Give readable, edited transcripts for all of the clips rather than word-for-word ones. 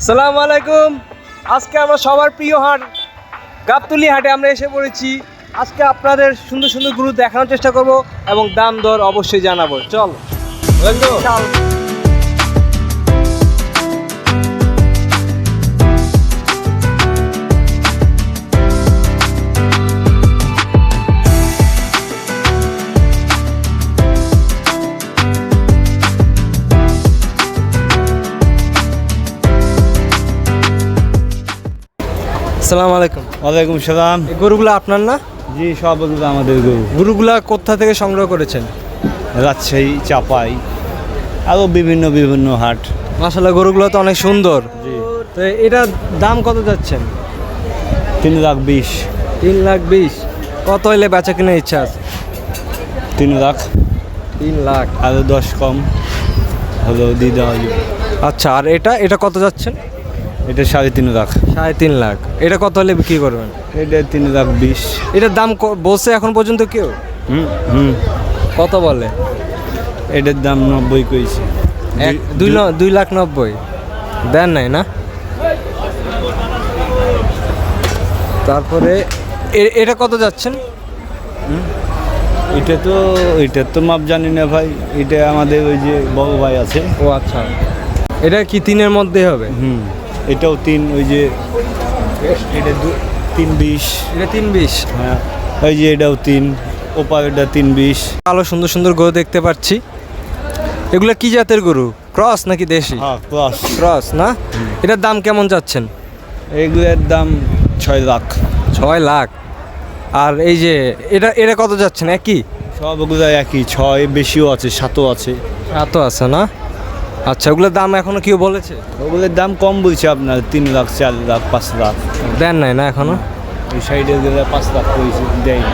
আসসালামু আলাইকুম। আজকে আমরা সবার প্রিয় হাট গাবতলী হাটে আমরা এসে পড়েছি। আজকে আপনাদের সুন্দর সুন্দর গরু দেখানোর চেষ্টা করব এবং দাম দর অবশ্যই জানাবো। চল চল। আসসালামু আলাইকুম। ওয়ালাইকুম সালাম। এই গরুগুলো আপনার না? জি, সবগুলো আমাদের গরু। গরুগুলা কোথা থেকে সংগ্রহ করেছেন? রাজশাহী, চাপাই, আরও বিভিন্ন বিভিন্ন হাট। মাশাআল্লাহ, গরুগুলো তো অনেক সুন্দর। জি, তো এটার দাম কত যাচ্ছেন? 3,20,000। 3,20,000। কত হইলে বেচা কেনার ইচ্ছা আছে? 3,00,000। 3,00,000। আরও 10 কম হলেও দিয়ে দেওয়া যাবে। আচ্ছা, আর এটা কত যাচ্ছেন? এটা 3,50,000। 3,50,000। এটা কত হলে বিক্রি করবেন? এটা 3,20,000। এটার দাম বলছে এখন পর্যন্ত কেউ? হুম হুম কত বলে? এটার দাম 90 কইছে। 2,90,000 দেন নাই না? তারপরে এটা কত যাচ্ছেন? এটা তো মাপ জানি না ভাই। এটা আমাদের ওই যে বড় ভাই আছে। ও আচ্ছা, এটা কি 3-এর মধ্যে হবে? এটাও 3, ওই যে এটা 3,20। এটা 3,20। হ্যাঁ, ওই যে এটাও 3, ওপার এটা 3,20। আলো সুন্দর সুন্দর গরু দেখতে পাচ্ছি। এগুলো কি জাতের গরু? ক্রস নাকি দেশি? হ্যাঁ, ক্রস। ক্রস না? এটার দাম কেমন যাচ্ছেন? এগুলোর দাম 6,00,000। 6,00,000। আর এই যে এটা কত যাচ্ছেন? একই? সবগুলো একই, 6 বেশিও আছে, 7ও আছে। এত আছে না? আচ্ছা, ওগুলোর দাম এখনো কেউ বলেছে? ওগুলোর দাম কম বলছে আপনার, 3,00,000, 4,00,000, 5,00,000। দেন নাই না এখনো? ওই সাইডে গেলে 5,00,000 করেছে, দেয় না।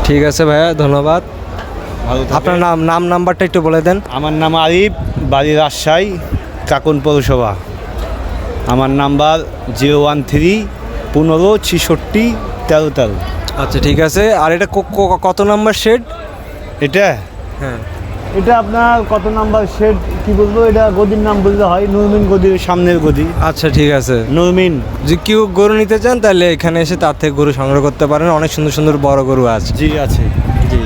ঠিক আছে ভাইয়া, ধন্যবাদ। ভালো থাকবেন। আপনার নাম্বারটা একটু বলে দেন। আমার নাম আরিফ, বাড়ি রাজশাহী, কাকন পৌরসভা। আমার নাম্বার 013-15-66-1313। আচ্ছা, ঠিক আছে। আর এটা কত নাম্বার শেড? এটা হ্যাঁ, এটা আপনার কত নাম্বার শেড কি বলবো, এটা গদির নাম বলতে হয়, নুরমিন গদির সামনের গদি। আচ্ছা, ঠিক আছে। নুরমিন। যে কেউ গরু নিতে চান তাহলে এখানে এসে তার থেকে গরু সংগ্রহ করতে পারেন। অনেক সুন্দর সুন্দর বড় গরু আছে। জি আছে। জি।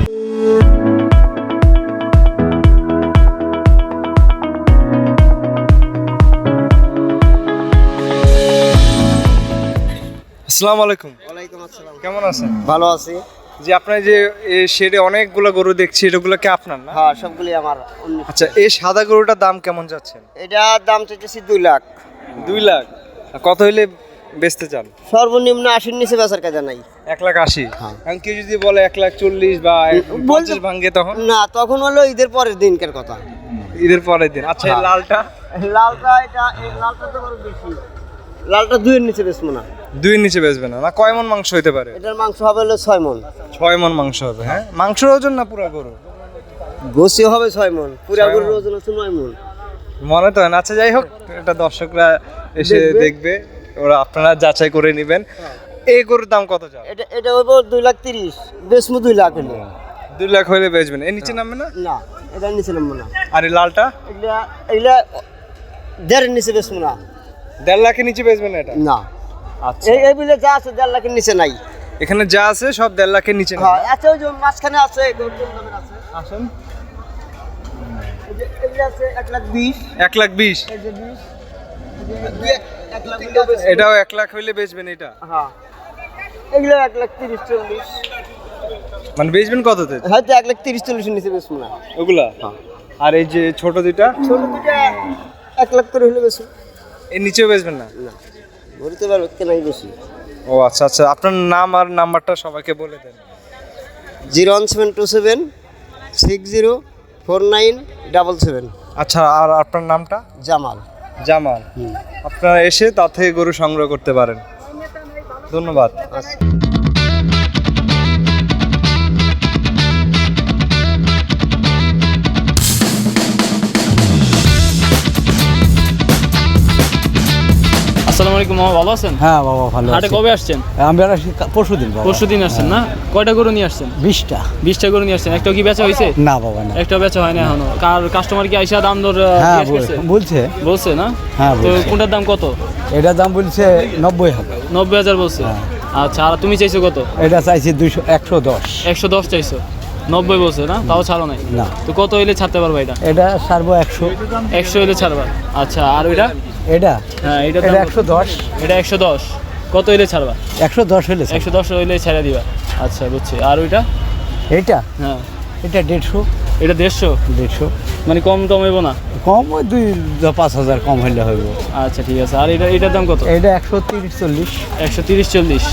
আসসালামু আলাইকুম। ওয়ালাইকুম আসসালাম। কেমন আছেন? ভালো আছি। জি, আপনার যে এই শেডে অনেকগুলো গরু দেখছি, এগুলো কি আপনার না? হ্যাঁ, সবগুলি আমার। আচ্ছা, এই সাদা গরুটার দাম কেমন যাচ্ছেন? এটার দাম চাইতেছি 2,00,000। 2,00,000। কত হইলে বেচতে চান? সর্বনিম্ন 80-র নিচে বেচার কাজে নাই। 1,80,000। হ্যাঁ। এখন কেউ যদি বলে 1,40,000 বা 50 ভাঙে তখন? না, তখন হলো ঈদের পরের দিনকার কথা। ঈদের পরের দিন। আচ্ছা, এই হ্যাঁ। লালটা? লালটা এই লালটা তো বড় বেশি। লালটা 2-এর নিচে বেচবো না। 2-এর নিচে বেচবে না? না, কয় মন মাংস হইতে পারে? এটার মাংস হবে হলো 6 মন। 6 মন মাংস হবে। হ্যাঁ, মাংসের ওজন না পুরা গরু? গোসি হবে 6 মন, পুরা 6 গরুর মণ। ওজন হচ্ছে 9 মন। মনে তো হয় না। আচ্ছা, যাই হোক, এটা দর্শকরা এসে দেখবে, ওরা আপনারা যাচাই করে নেবেন। এই গরুর দাম কত চাও? এটা হইব 2,30,000, বেচবো 2,00,000 হলে। 2,00,000 হইলে বেচবেন? এর নিচে নামবে না? না, এটার নিচে নামবো না। আর এই লালটা? এগুলা 1,5-এর নিচে বেচবো না। 1,50,000 নিচে বেচবেন না এটা? না। আচ্ছা, এই বিলে যা আছে 1,50,000-এর নিচে নাই। এখানে যা আছে সব 1,50,000 নিচে না? হ্যাঁ, আছে, ওই যে মাঝখানে আছে, গোলগোল দামের আছে। আসেন। এই যে এগুলো আছে 1,20,000। 1,20,000। এই যে 20, এই যে 1,20,000 এটাও 1,00,000 হইলে বেচবেন এটা? হ্যাঁ, এগুলো 1,30,000-40,000। মানে বেচবেন কততে? হয়তো 1,30,000-40,000-এর নিচে বেচবো না। ওগুলা? আর এই যে ছোট দুইটা? ছোট দুটো 1,00,000 করে হলে বেশি। এর নিচেও বেচবেন না? না, বলতে পারবো কেনাই বেশি। ও আচ্ছা আচ্ছা, আপনার নাম আর নাম্বারটা সবাইকে বলে দেন। 01727 604977। আচ্ছা, আর আপনার নামটা? জামাল। জামাল। আপনারা এসে তার থেকে গরু সংগ্রহ করতে পারেন। ধন্যবাদ। আসসালামু আলাইকুম মামা, ভালো আছেন? হ্যাঁ বাবা ভালো হাটে কবে আসছেন? আমি আসি পরশুদিন বাবা। পরশুদিন আসছেন না? কয়টা গরু নিয়ে আসছেন? 20টা। 20টা গরু নিয়ে আসছেন, একটাও কি বেচা হয়েছে? না বাবা না। একটা বেচা হয় না এখনো। কাস্টমার কি আইসা দাম দর হ্যাঁ জিজ্ঞেস করছে? বলছে। বলছে না? হ্যাঁ তো বলছে। কোনটার দাম কত? এটার দাম বলছে 90,000। 90,000 বলছে। আচ্ছা, আর তুমি চাইছো কত? এটা চাইছি 110। 110 চাইছো, 90 বলছে না? তাও ছাড়ো নাই? না। তো কত হইলে ছাড়তে পারবা এটা? এটা ছাড়বো 100। 100 হইলে ছাড়বা। আচ্ছা, আর ওইটা? এটা হ্যাঁ, এটা এটা 110। এটা 110। কত হইলে ছাড়বা? 110 হলে 110 হইলে ছেড়ে দিবা। আচ্ছা, বুঝছি। আর ওইটা? এটা হ্যাঁ, এটা 150। এটা 150, মানে কম টম হইব না? কম ওই 2-5,000 কম হলে হইব। আচ্ছা, ঠিক আছে। আর এটার দাম কত? এটা 130-40। 130-40।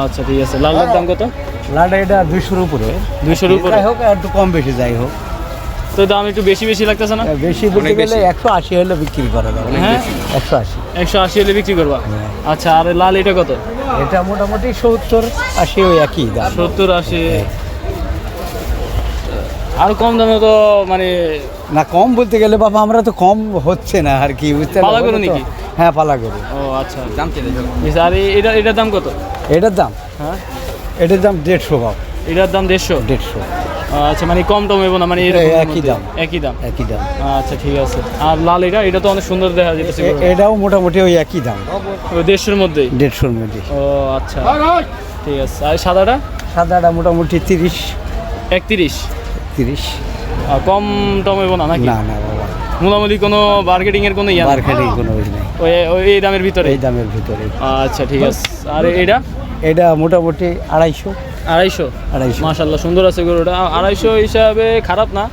আচ্ছা, ঠিক আছে। লালটার দাম কত? লাটা এটা 200-র উপরে। 200-র উপরে? যাই হোক একটু কম বেশি যাই হোক। তো দাম একটু বেশি বেশি লাগতেছে না? বেশি বলতে গেলে 180 হলে বিক্রি করা যাবে। হ্যাঁ, 180। 180 হলে বিক্রি করবা? আচ্ছা, আর লাল এটা কত? এটা মোটামুটি 70-80 ওই একই দাম। 70-80। আর কম দামে তো মানে না কম বলতে গেলে বাবা আমরা তো কম হচ্ছে না আর কি বুঝতে পালা পারলে গরু তো। নাকি? হ্যাঁ পালা গরু। ও আচ্ছা, দাম চলে যাবে। আর এটার দাম কত? এটার দাম হ্যাঁ, এটার দাম 150 বাবা। এটার দাম 150। 150 আচ্ছা, মানে কম টম হইব না, মানে এটা এরকম একই মধ্যে? দাম। একই দাম। একই দাম। আচ্ছা, ঠিক আছে। আর লাল এটা তো অনেক সুন্দর দেখা যাচ্ছে। এটাও মোটামুটি ওই একই দাম। ওই 150-র মধ্যেই? 150-র মধ্যে। ও আচ্ছা, ঠিক আছে। আর সাদাটা? সাদাটা মোটামুটি 30। 31। আর কম টম হইব না নাকি? না না বাবা মোটামুটি কোনো মার্কেটিং এর কোনো ইয়া মার্কেটিং কোনো ওই নেই। ওই এই দামের ভিতরে? এই দামের ভিতরে। আচ্ছা, ঠিক আছে। আর এটা? এটা মোটামুটি 250। 250? মাশাআল্লাহ, সুন্দর আছে গরুটা। 250 হিসাবে খারাপ না,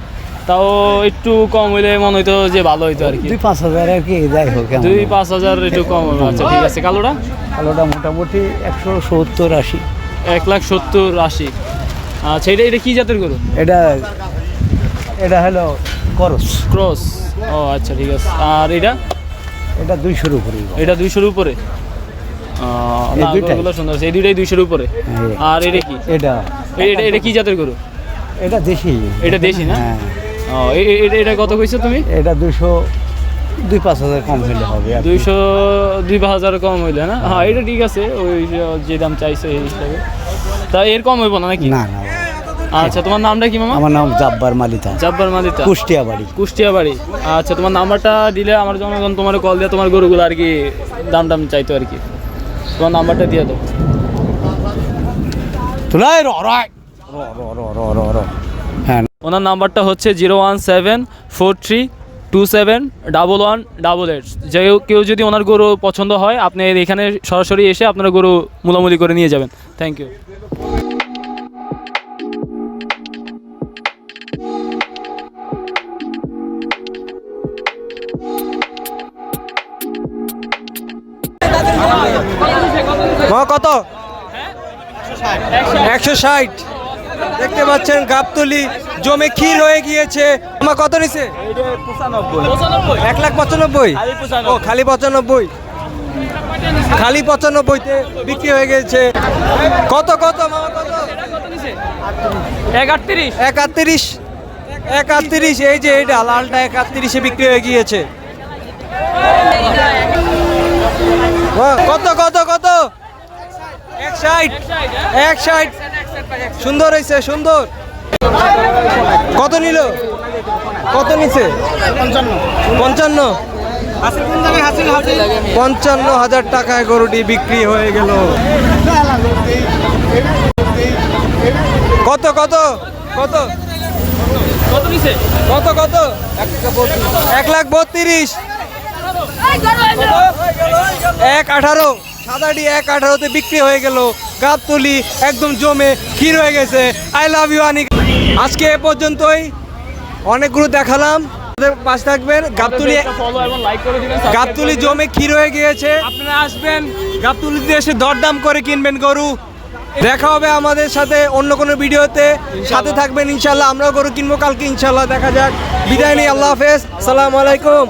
তাও একটু কম হইলে মনে হইতো যে ভালো হইতো আর কি। 2-5,000 আর কি যাই হোক। 2-5 হাজার একটু কম হবে। আচ্ছা, ঠিক আছে। কালোটা? কালোটা মোটামুটি 170-80। 1,70,80। আচ্ছা, এটা কি জাতের গরু? এটা হলো করস। ক্রস? ও আচ্ছা, ঠিক আছে। আর এটা? এটা 200-র উপরে। এটা 200-র উপরে? এই দুইটাই? গরুগুলো সুন্দর আছে, এই দুইটাই 200-র উপরে। হ্যাঁ। আর এটা কি? এটা কি জাতের গরু? এটা দেশি। এটা দেশি না? হ্যাঁ। ও, এটা কত কইছো তুমি? এটা 200-2-5,000 কম হলে হবে আর কি। 200-2,500 কম হইলে না? হ্যাঁ, এটা ঠিক আছে, ওই যে দাম চাইছে এই হিসাবে। তা এর কম হইব না নাকি? না না আচ্ছা, তোমার নামটা কি মামা? আমার নাম জাব্বার মালিতা। জাব্বার মালিতা, কুষ্টিয়া বাড়ি। কুষ্টিয়া বাড়ি। আচ্ছা, তোমার নাম্বারটা দিলে আমার জনগণ তোমার কল দিয়ে তোমার গরুগুলো আর কি দাম চাইতো আর কি। তোমার নাম্বারটা দিয়ে দাও। তুলাই হ্যাঁ। ওনার নাম্বারটা হচ্ছে 01743271188। কেউ যদি ওনার গরু পছন্দ হয়, আপনি এখানে সরাসরি এসে আপনারা গরু মূলামূলি করে নিয়ে যাবেন। Thank you. কত? 160। দেখতে পাচ্ছেন গাবতলি জমে ক্ষীর হয়ে গিয়েছে। আমার কত নিছে? 1,95,000। ও খালি 95? খালি 95-তে বিক্রি হয়ে গেছে। কত মামা কত? 1,38। 1,38। এই যে এইটা লালটা 1,38-এ বিক্রি হয়ে গিয়েছে। কত? 160। সুন্দর হয়েছে, সুন্দর। কত নিল? কত নিছে? 55। 55,000 টাকায় গরুটি বিক্রি হয়ে গেল। কত? 1,32,000। 1,18,000। সাদাটি 1,18,000-তে বিক্রি হয়ে গেল। গাবতলি একদম জমে ক্ষীর হয়ে গেছে। আই লাভ ইউ আনিক। আজকে এ পর্যন্তই, অনেকগুলো দেখালাম। পাশে থাকবেন। গাবতলি জমে ক্ষীর হয়ে গিয়েছে। আপনারা আসবেন গাবতলিতে এসে দরদাম করে কিনবেন গরু। দেখা হবে আমাদের সাথে অন্য কোনো ভিডিওতে। সাথে থাকবেন ইনশাল্লাহ। আমরাও গরু কিনবো কালকে ইনশাল্লাহ। দেখা যাক। বিদায় নিই, আল্লাহ হাফেজ, আসসালামু আলাইকুম।